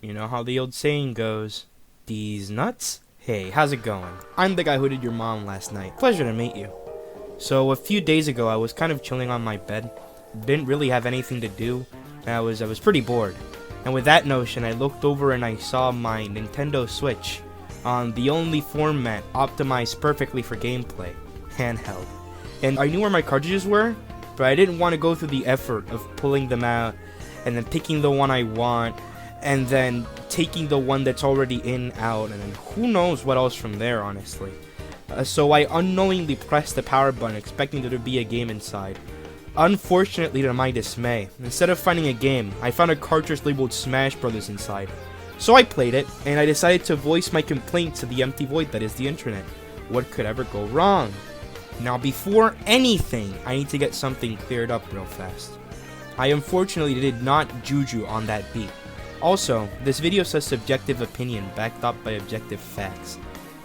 You know how the old saying goes, these nuts? Hey, how's it going? I'm the guy who did your mom last night. Pleasure to meet you. So a few days ago, I was kind of chilling on my bed. Didn't really have anything to do. And I was pretty bored. And with that notion, I looked over and I saw my Nintendo Switch on the only format optimized perfectly for gameplay, handheld. And I knew where my cartridges were, but I didn't want to go through the effort of pulling them out and then picking the one I want and then taking the one that's already in out and then who knows what else from there, honestly. So I unknowingly pressed the power button expecting there to be a game inside. Unfortunately, to my dismay, instead of finding a game, I found a cartridge labeled Smash Brothers inside. So I played it, and I decided to voice my complaint to the empty void that is the internet. What could ever go wrong? Now before anything, I need to get something cleared up real fast. I unfortunately did not juju on that beat. Also, this video says subjective opinion backed up by objective facts.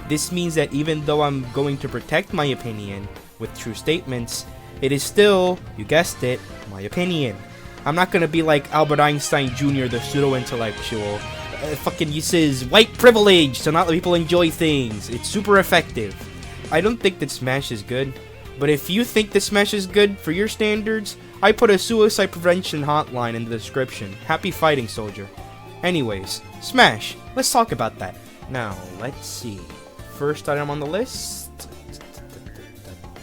This means that even though I'm going to protect my opinion with true statements, it is still, you guessed it, my opinion. I'm not gonna be like Albert Einstein Jr., the pseudo-intellectual. Fucking uses white privilege to not let people enjoy things. It's super effective. I don't think that Smash is good, but if you think that Smash is good for your standards, I put a suicide prevention hotline in the description. Happy fighting, soldier. Anyways, Smash. Let's talk about that. Now, let's see. First item on the list.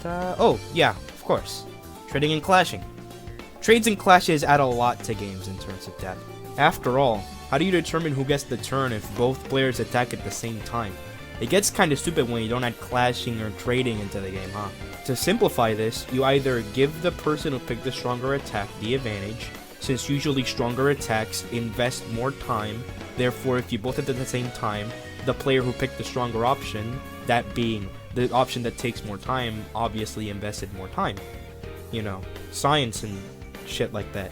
Oh, yeah, of course. Trading and clashing. Trades and clashes add a lot to games in terms of depth. After all, how do you determine who gets the turn if both players attack at the same time? It gets kinda stupid when you don't add clashing or trading into the game, huh? To simplify this, you either give the person who picked the stronger attack the advantage, since usually stronger attacks invest more time, therefore if you both hit at the same time, the player who picked the stronger option, that being the option that takes more time, obviously invested more time. You know, science and shit like that.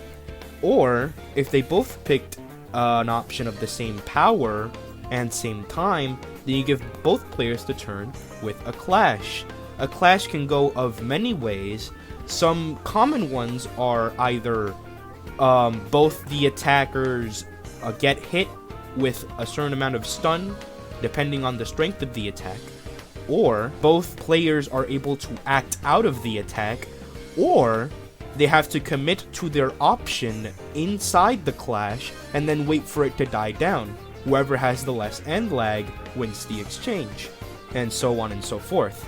Or, if they both picked an option of the same power and same time, then you give both players the turn with a clash. A clash can go of many ways. Some common ones are either both the attackers get hit with a certain amount of stun, depending on the strength of the attack, or both players are able to act out of the attack, or they have to commit to their option inside the clash and then wait for it to die down. Whoever has the less end lag wins the exchange, and so on and so forth.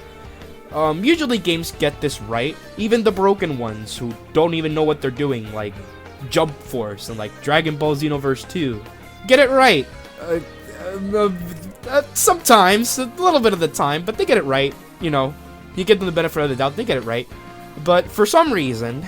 Usually games get this right, even the broken ones who don't even know what they're doing, like Jump Force and like Dragon Ball Xenoverse 2, get it right. Sometimes, a little bit of the time, but they get it right. You know, you give them the benefit of the doubt, they get it right. But for some reason,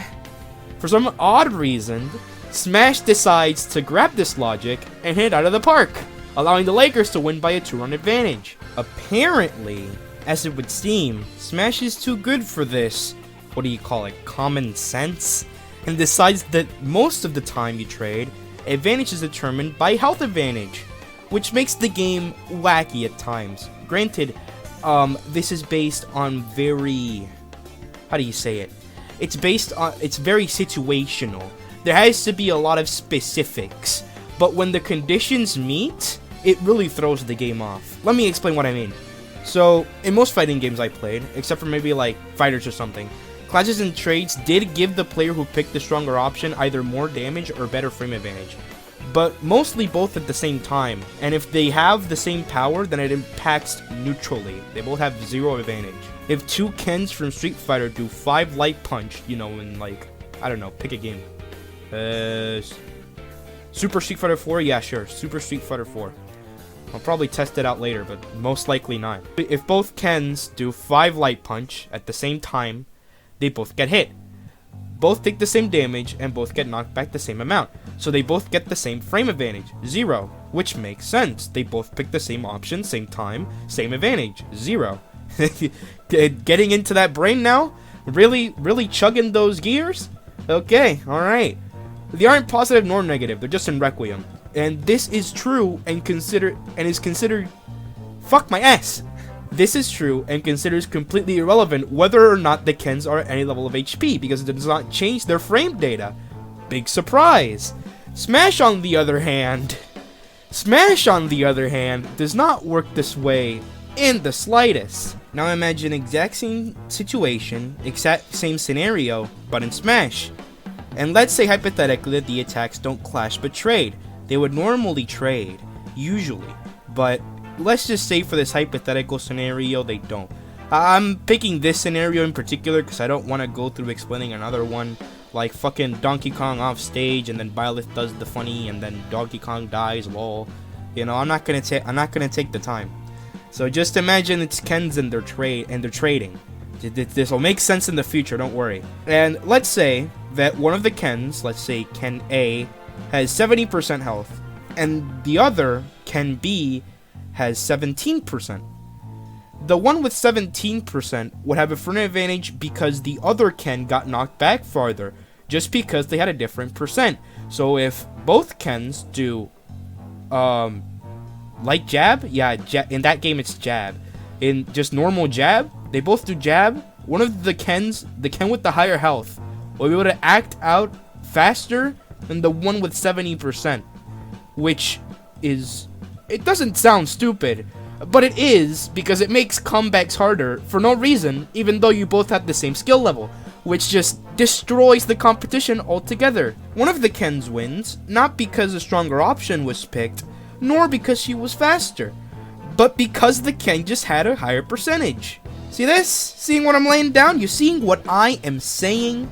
for some odd reason, Smash decides to grab this logic and hit it out of the park, allowing the Lakers to win by a 2-run advantage. Apparently, as it would seem, Smash is too good for this, what do you call it, common sense? And decides that most of the time you trade, advantage is determined by health advantage, which makes the game wacky at times. Granted, this is based on very, how do you say it? It's very situational. There has to be a lot of specifics, but when the conditions meet, it really throws the game off. Let me explain what I mean. So, in most fighting games I played, except for maybe like Fighters or something, clashes and trades did give the player who picked the stronger option either more damage or better frame advantage, but mostly both at the same time, and if they have the same power, then it impacts neutrally. They both have 0 advantage. If two Kens from Street Fighter do 5 light punch, you know, in like, I don't know, pick a game. Super Street Fighter 4? Yeah, sure, Super Street Fighter 4. I'll probably test it out later, but most likely not. If both Kens do 5 light punch at the same time, they both get hit. Both take the same damage, and both get knocked back the same amount. So they both get the same frame advantage, 0. Which makes sense. They both pick the same option, same time, same advantage, 0. Getting into that brain now? Really chugging those gears? Okay, alright. They aren't positive nor negative, they're just in Requiem. And this is true and is considered fuck my ass. This is true and considers completely irrelevant whether or not the Kens are at any level of HP, because it does not change their frame data. Big surprise. Smash, on the other hand, Smash, on the other hand, does not work this way in the slightest. Now imagine exact same situation, exact same scenario, but in Smash. And let's say hypothetically that the attacks don't clash but trade. They would normally trade, usually, but let's just say for this hypothetical scenario they don't. I'm picking this scenario in particular because I don't want to go through explaining another one, like fucking Donkey Kong off stage and then Byleth does the funny and then Donkey Kong dies, lol. You know, I'm not gonna take the time. So just imagine it's Kens and they're trading. This will make sense in the future, don't worry. And let's say that one of the Kens, let's say Ken A, has 70% health, and the other, Ken B, has 17%. The one with 17% would have a front advantage because the other Ken got knocked back farther, just because they had a different percent. So if both Kens do, like jab? Yeah, in that game it's jab. In just normal jab, they both do jab. One of the Kens, the Ken with the higher health, will be able to act out faster than the one with 70%. Which is... it doesn't sound stupid, but it is, because it makes comebacks harder for no reason, even though you both have the same skill level, which just destroys the competition altogether. One of the Kens wins, not because a stronger option was picked, nor because she was faster, but because the Ken just had a higher percentage. See this? Seeing what I'm laying down? You seeing what I am saying?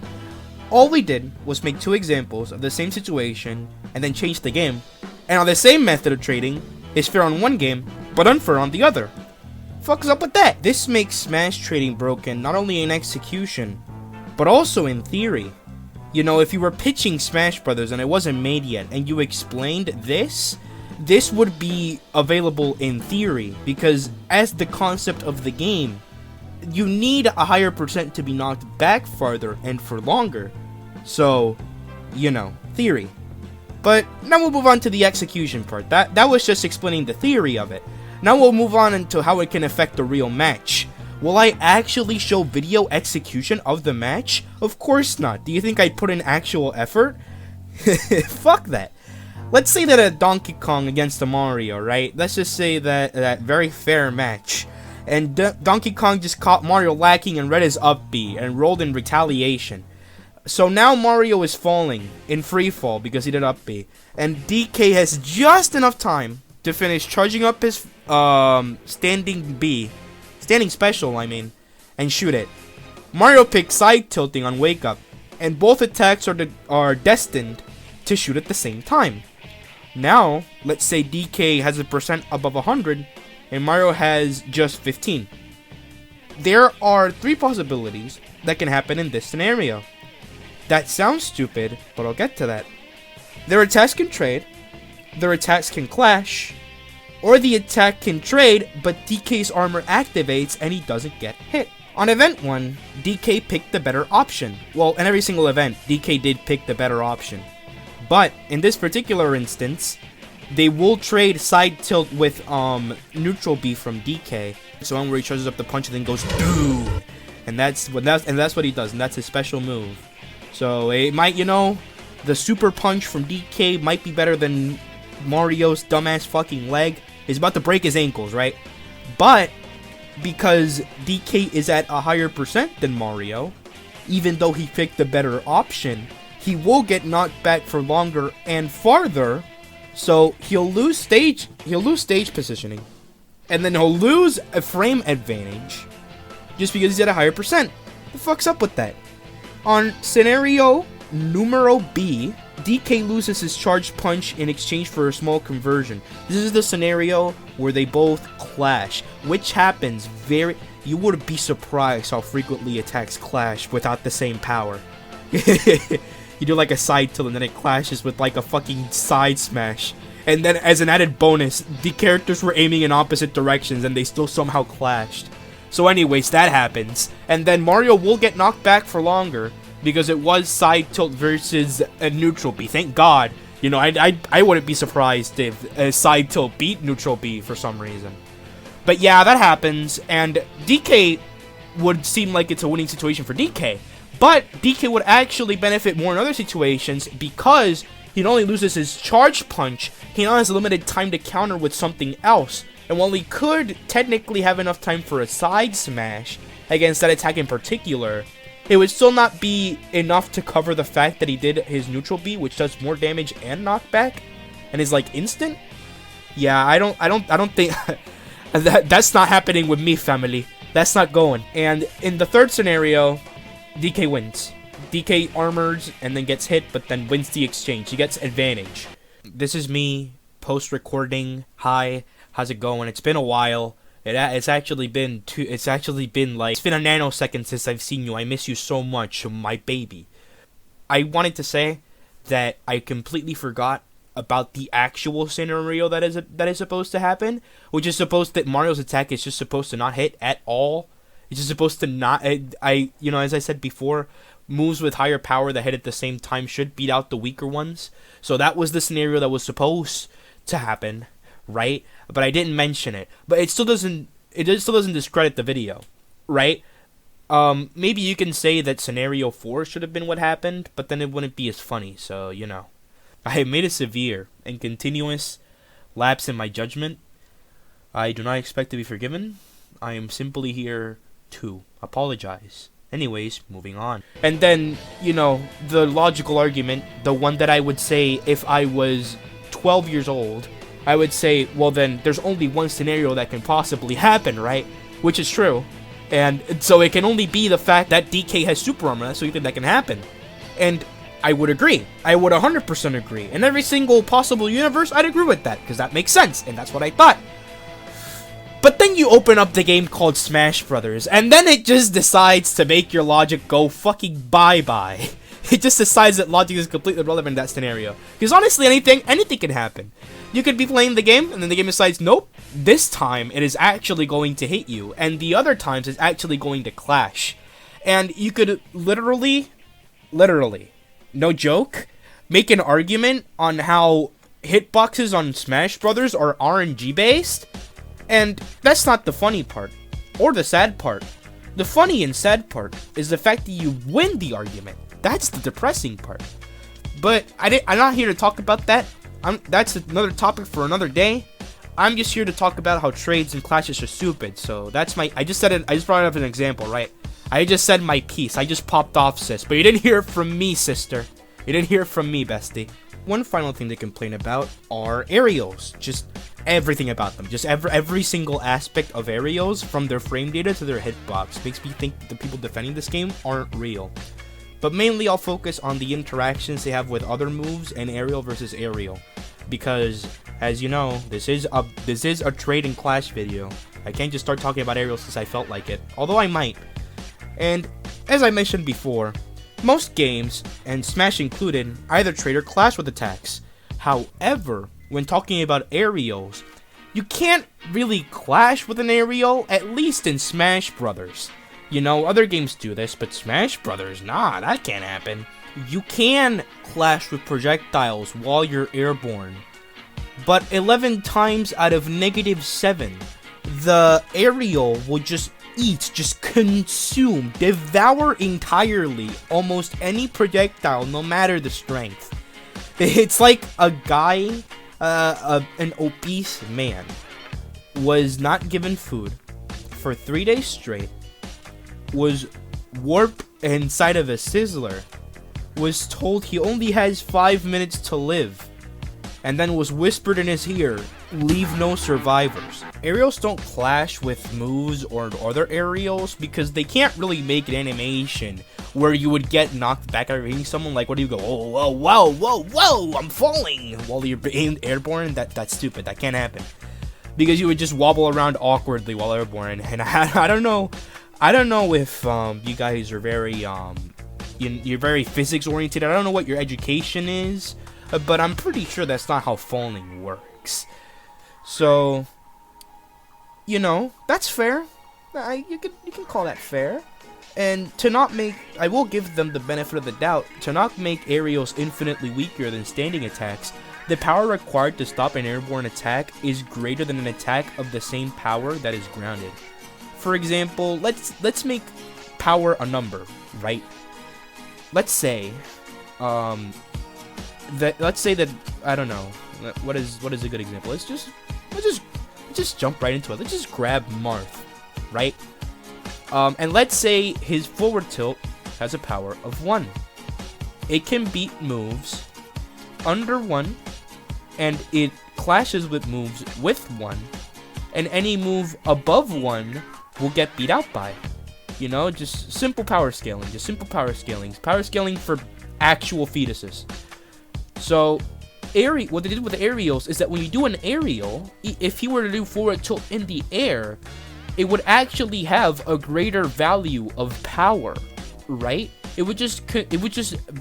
All we did was make two examples of the same situation and then change the game. And on the same method of trading is fair on one game, but unfair on the other. Fuck's up with that? This makes Smash trading broken not only in execution, but also in theory. You know, if you were pitching Smash Brothers and it wasn't made yet, and you explained this would be available in theory, because as the concept of the game, you need a higher percent to be knocked back farther and for longer. So, you know, theory. But now we'll move on to the execution part. That was just explaining the theory of it. Now we'll move on into how it can affect the real match. Will I actually show video execution of the match? Of course not. Do you think I'd put in actual effort? Fuck that. Let's say that a Donkey Kong against a Mario, right? Let's just say that very fair match. And Donkey Kong just caught Mario lacking and read his up B and rolled in retaliation. So now Mario is falling in free fall because he did up B. And DK has just enough time to finish charging up his standing special, and shoot it. Mario picks side tilting on wake up, and both attacks are destined to shoot at the same time. Now, let's say DK has a percent above 100, and Mario has just 15. There are three possibilities that can happen in this scenario. That sounds stupid, but I'll get to that. Their attacks can trade, their attacks can clash, or the attack can trade, but DK's armor activates and he doesn't get hit. On event 1, DK picked the better option. Well, in every single event, DK did pick the better option. But in this particular instance, they will trade side tilt with neutral B from DK. So one where he charges up the punch and then goes dude, and that's what he does, and that's his special move. So it might, you know, the super punch from DK might be better than Mario's dumbass fucking leg. He's about to break his ankles, right? But because DK is at a higher percent than Mario, even though he picked the better option, he will get knocked back for longer and farther. So he'll lose stage positioning, and then he'll lose a frame advantage just because he's at a higher percent. The fuck's up with that? On scenario numero B, DK loses his charged punch in exchange for a small conversion. This is the scenario where they both clash, which happens you would be surprised how frequently attacks clash without the same power. You do like a side tilt and then it clashes with like a fucking side smash. And then as an added bonus, the characters were aiming in opposite directions and they still somehow clashed. So anyways, that happens. And then Mario will get knocked back for longer because it was side tilt versus a neutral B. Thank God. You know, I wouldn't be surprised if a side tilt beat neutral B for some reason. But yeah, that happens. And DK would seem like it's a winning situation for DK. But DK would actually benefit more in other situations because he not only loses his charge punch, he now has limited time to counter with something else. And while he could technically have enough time for a side smash against that attack in particular, it would still not be enough to cover the fact that he did his neutral B, which does more damage and knockback, and is like instant. Yeah, I don't think that's not happening with me, family. That's not going. And in the third scenario, DK wins. DK armors and then gets hit, but then wins the exchange. He gets advantage. This is me post-recording. Hi, how's it going? It's been a while. It's actually been a nanosecond since I've seen you. I miss you so much, my baby. I wanted to say that I completely forgot about the actual scenario that is supposed to happen, which is supposed that Mario's attack is just supposed to not hit at all. It's just supposed to not. As I said before, moves with higher power that hit at the same time should beat out the weaker ones. So that was the scenario that was supposed to happen, right? But I didn't mention it. But it still doesn't discredit the video, right? Maybe you can say that scenario 4 should have been what happened, but then it wouldn't be as funny. So I have made a severe and continuous lapse in my judgment. I do not expect to be forgiven. I am simply here to apologize. Anyways, moving on. And then, the logical argument, the one that I would say if I was 12 years old, I would say, well then, there's only one scenario that can possibly happen, right? Which is true. And so it can only be the fact that DK has super armor. That's the only thing that can happen. And I would agree. I would 100% agree. In every single possible universe, I'd agree with that, because that makes sense, and that's what I thought. But then you open up the game called Smash Brothers, and then it just decides to make your logic go fucking bye-bye. It just decides that logic is completely irrelevant in that scenario. Because honestly, anything can happen. You could be playing the game, and then the game decides, nope, this time it is actually going to hit you, and the other times it's actually going to clash. And you could literally, no joke, make an argument on how hitboxes on Smash Brothers are RNG based, and that's not the funny part, or the sad part. The funny and sad part is the fact that you win the argument. That's the depressing part. But I'm not here to talk about that. That's another topic for another day. I'm just here to talk about how trades and clashes are stupid. So that's I just brought it up as an example, right? I just said my piece. I just popped off, sis. But you didn't hear it from me, sister. You didn't hear it from me, bestie. One final thing to complain about are aerials. Just everything about them. Just every single aspect of aerials, from their frame data to their hitbox, makes me think that the people defending this game aren't real. But mainly I'll focus on the interactions they have with other moves and aerial versus aerial. Because, as you know, this is a trade and clash video. I can't just start talking about aerials since I felt like it. Although I might. And, as I mentioned before, most games, and Smash included, either trade or clash with attacks. However, when talking about aerials, you can't really clash with an aerial, at least in Smash Brothers. Other games do this, but Smash Brothers, nah, that can't happen. You can clash with projectiles while you're airborne, but 11 times out of -7, the aerial will just consume, devour entirely almost any projectile, no matter the strength. It's like a guy, an obese man, was not given food for 3 days straight, was warped inside of a sizzler, was told he only has 5 minutes to live, and then was whispered in his ear, leave no survivors. Aerials don't clash with moves or other aerials because they can't really make an animation where you would get knocked back after hitting someone. Like, what do you go, oh, whoa, whoa, whoa, whoa, I'm falling, while you're airborne? That's stupid. That can't happen. Because you would just wobble around awkwardly while airborne, and I don't know if you guys are very you're very physics oriented. I don't know what your education is, but I'm pretty sure that's not how falling works. So, that's fair. You can call that fair. And to not make, I will give them the benefit of the doubt, to not make aerials infinitely weaker than standing attacks, the power required to stop an airborne attack is greater than an attack of the same power that is grounded. For example, let's make power a number, right? Let's say that, let's say that, I don't know, what is a good example? Let's just jump right into it. Let's just grab Marth, right? And let's say his forward tilt has a power of 1. It can beat moves under 1, and it clashes with moves with 1, and any move above 1 will get beat out by. You know, just simple power scaling. Just simple power scaling. Power scaling for actual fetuses. So, what they did with aerials is that when you do an aerial, if he were to do forward tilt in the air, it would actually have a greater value of power, right? It would just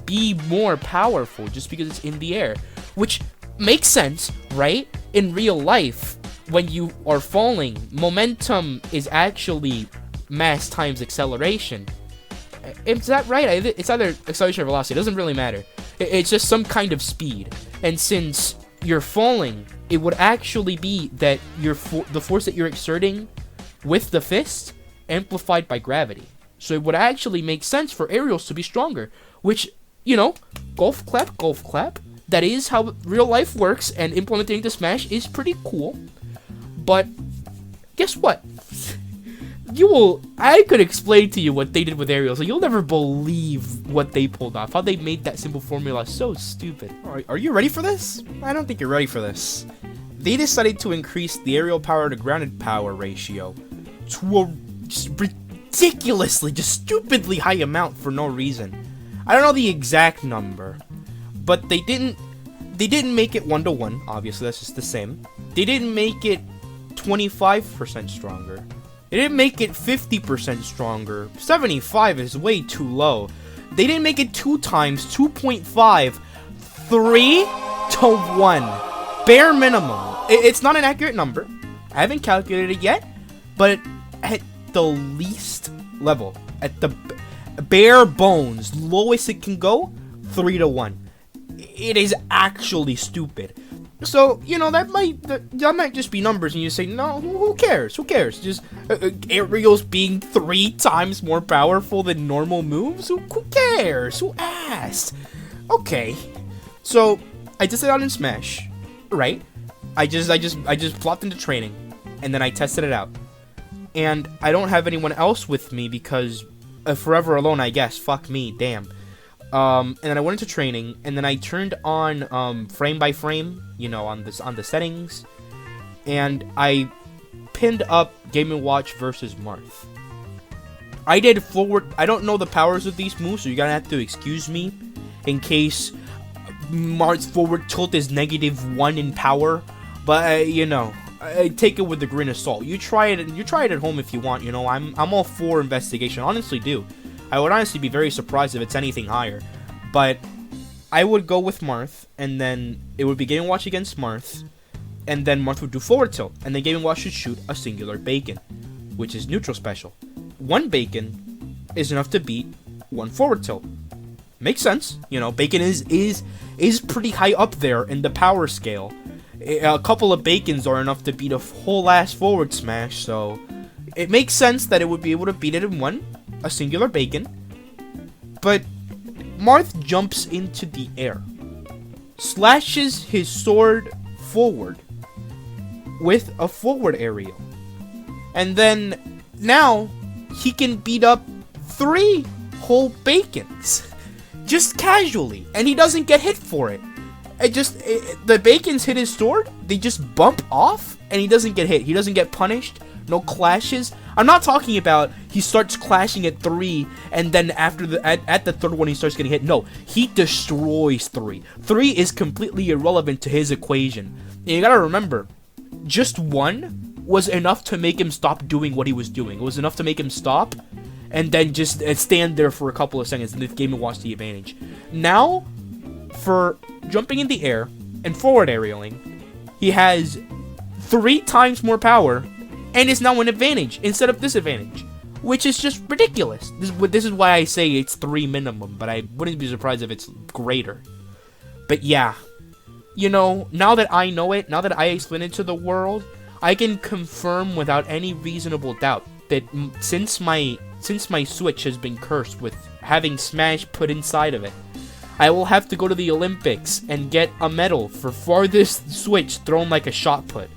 be more powerful just because it's in the air, which makes sense, right? In real life, when you are falling, momentum is actually mass times acceleration. Is that right? It's either acceleration or velocity. It doesn't really matter. It's just some kind of speed. And since you're falling, it would actually be that the force that you're exerting with the fist amplified by gravity. So it would actually make sense for aerials to be stronger. Which, you know, golf clap, golf clap. That is how real life works, and implementing the smash is pretty cool. But guess what? I could explain to you what they did with aerials, and you'll never believe what they pulled off. How they made that simple formula so stupid. Are you ready for this? I don't think you're ready for this. They decided to increase the aerial power to grounded power ratio to a just ridiculously, just stupidly high amount for no reason. I don't know the exact number, but they didn't make it 1-to-1, obviously, that's just the same. They didn't make it 25% stronger. They didn't make it 50% stronger. 75 is way too low. They didn't make it 2 times 2.5. 3-to-1. Bare minimum. It's not an accurate number. I haven't calculated it yet, but at the least level, at the bare bones, lowest it can go, 3-to-1. It is actually stupid. So, you know, that might just be numbers, and you say, no, who cares? Who cares? Just aerials being 3 times more powerful than normal moves? Who cares? Who asked? Okay. So, I tested it out in Smash, right? I just plopped into training, and then I tested it out. And I don't have anyone else with me because forever alone, I guess. Fuck me, damn. And then I went into training, and then I turned on frame by frame, you know, on the settings, and I pinned up Game & Watch versus Marth. I did forward. I don't know the powers of these moves, so you're gonna have to excuse me in case Marth's forward tilt is -1 in power. But you know, I take it with a grain of salt. You try it at home if you want. You know, I'm all for investigation. I honestly do. I would honestly be very surprised if it's anything higher. But I would go with Marth, and then it would be Game & Watch against Marth, and then Marth would do forward tilt, and then Game & Watch should shoot a singular bacon, which is neutral special. 1 bacon is enough to beat 1 forward tilt. Makes sense. You know, bacon is pretty high up there in the power scale. A couple of bacons are enough to beat a whole ass forward smash, so it makes sense that it would be able to beat it in 1. A singular bacon, but Marth jumps into the air, slashes his sword forward with a forward aerial, and then now he can beat up 3 whole bacons just casually, and he doesn't get hit for it. The bacons hit his sword, they just bump off, and he doesn't get hit. He doesn't get punished. No clashes. I'm not talking about he starts clashing at 3, and then after at the 3rd one he starts getting hit. No, he destroys 3. 3 is completely irrelevant to his equation. And you gotta remember, just 1 was enough to make him stop doing what he was doing. It was enough to make him stop, and then just stand there for a couple of seconds, and the Game & Watch the advantage. Now, for jumping in the air and forward aerialing, he has 3 times more power, and is now an advantage instead of disadvantage, which is just ridiculous. This is why I say it's 3 minimum, but I wouldn't be surprised if it's greater. But yeah, you know, now that I know it, now that I explain it to the world, I can confirm without any reasonable doubt that since my Switch has been cursed with having Smash put inside of it, I will have to go to the Olympics and get a medal for farthest switch thrown like a shot put.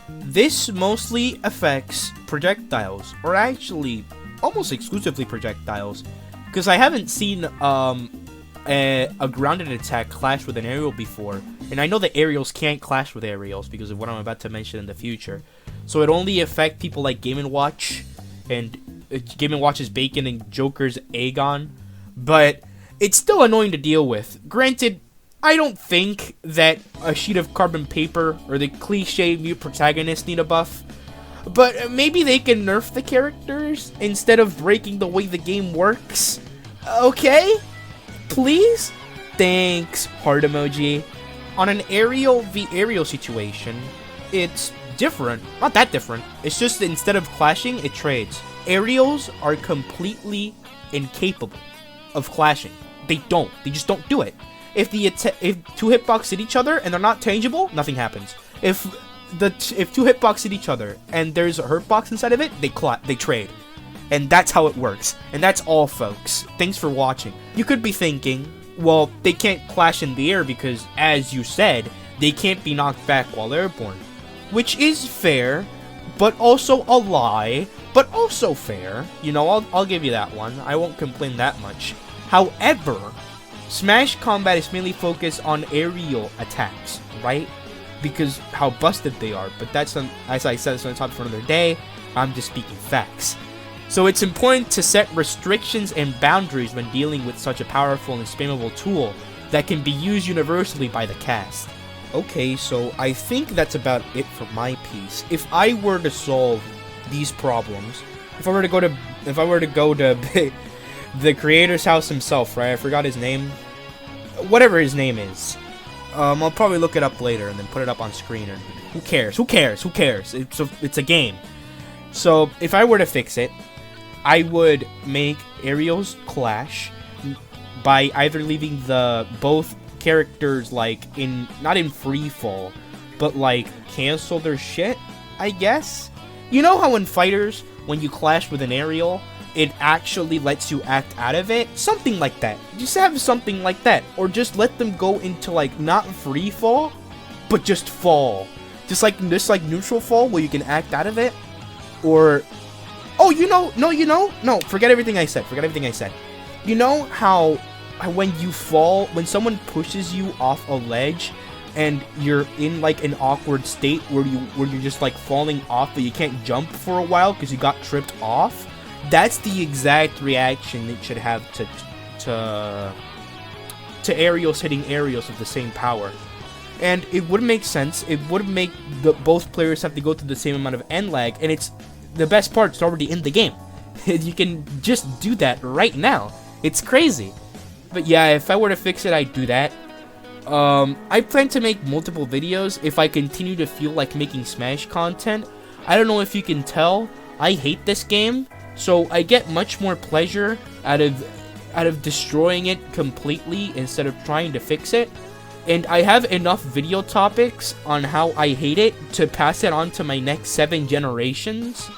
This mostly affects projectiles, or actually almost exclusively projectiles, because I haven't seen a grounded attack clash with an aerial before, and I know that aerials can't clash with aerials because of what I'm about to mention in the future. So it only affects people like Game & Watch and Game & Watch's Bacon and Joker's Aegon, but it's still annoying to deal with. Granted, I don't think that a sheet of carbon paper or the cliche mute protagonist need a buff, but maybe they can nerf the characters instead of breaking the way the game works. Okay? Please? Thanks, heart emoji. On an aerial v aerial situation, it's different. Not that different. It's just that instead of clashing, it trades. Aerials are completely incapable of clashing. They just don't do it. If two hitbox hit each other and they're not tangible, nothing happens. If two hitbox hit each other and there's a hurt box inside of it, they trade. And that's how it works. And that's all, folks. Thanks for watching. You could be thinking, well, they can't clash in the air because, as you said, they can't be knocked back while airborne. Which is fair, but also a lie, but also fair. You know, I'll give you that one. I won't complain that much. However, Smash Combat is mainly focused on aerial attacks, right? Because how busted they are. But that's, as I said, it's on the topic for another day. I'm just speaking facts. So it's important to set restrictions and boundaries when dealing with such a powerful and spammable tool that can be used universally by the cast. Okay, so I think that's about it for my piece. If I were to solve these problems, if I were to go to the creator's house himself, right? I forgot his name. Whatever his name is. I'll probably look it up later and then put it up on screen. Or who cares? Who cares? Who cares? It's a game. So if I were to fix it, I would make aerials clash by either leaving both characters like not in free fall, but like cancel their shit, I guess. You know how in fighters, when you clash with an aerial, it actually lets you act out of it? Something like that. Just have something like that. Or just let them go into like not free fall, but just fall. Just like neutral fall where you can act out of it. Or no, forget everything I said. You know how when you fall, when someone pushes you off a ledge and you're in like an awkward state where you're just like falling off but you can't jump for a while because you got tripped off? That's the exact reaction it should have to aerials hitting aerials with the same power. And it would make sense. It would make both players have to go through the same amount of end lag, and it's the best part, it's already in the game. You can just do that right now. It's crazy. But yeah, if I were to fix it, I'd do that. I plan to make multiple videos if I continue to feel like making Smash content. I don't know if you can tell, I hate this game, so I get much more pleasure out of destroying it completely instead of trying to fix it. And I have enough video topics on how I hate it to pass it on to my next 7 generations.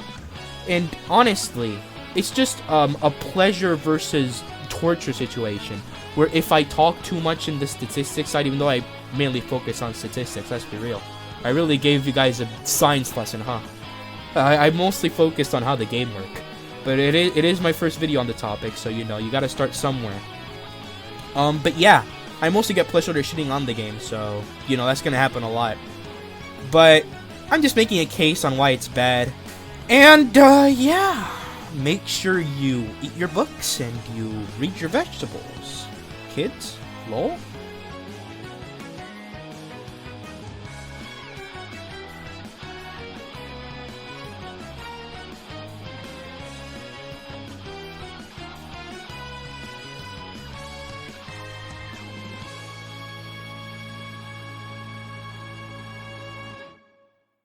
And honestly, it's just a pleasure versus torture situation, where if I talk too much in the statistics side, even though I mainly focus on statistics, let's be real. I really gave you guys a science lesson, huh? I mostly focused on how the game works. But it is my first video on the topic, so you know, you gotta start somewhere. But yeah, I mostly get pleasure to shitting on the game, so, you know, that's gonna happen a lot. But I'm just making a case on why it's bad. And, yeah, make sure you eat your books and you read your vegetables. Kids, lol.